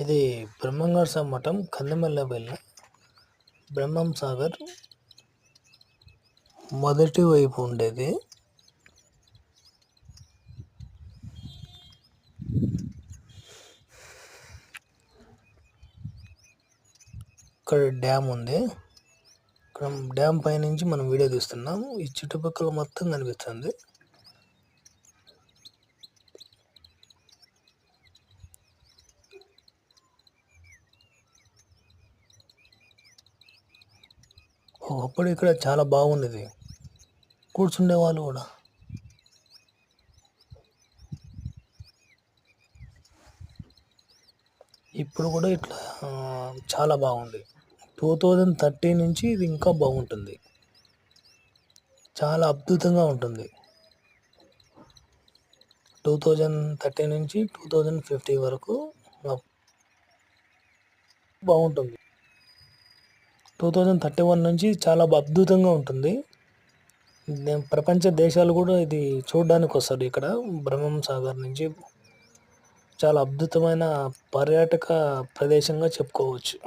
ఇది బ్రహ్మంగారు మఠం కందిమల్లపల్లి బ్రహ్మం సాగర్ మొదటి వైపు ఉండేది. ఇక్కడ డ్యామ్ ఉంది. ఇక్కడ డ్యామ్ పైనుంచి మనం వీడియో తీస్తున్నాం. ఈ చుట్టుపక్కల మొత్తం కనిపిస్తుంది. ఒకప్పుడు ఇక్కడ చాలా బాగుండేది, కూర్చుండే వాళ్ళు కూడా. ఇప్పుడు కూడా ఇట్లా చాలా బాగుంది. 2030 నుంచి ఇది ఇంకా బాగుంటుంది, చాలా అద్భుతంగా ఉంటుంది. 2030 నుంచి 2050 వరకు బాగుంటుంది. 2031 నుంచి చాలా అద్భుతంగా ఉంటుంది. ప్రపంచ దేశాలు కూడా ఇది చూడడానికి వస్తారు. ఇక్కడ బ్రహ్మం సాగర్ నుంచి చాలా అద్భుతమైన పర్యాటక ప్రదేశంగా చెప్పుకోవచ్చు.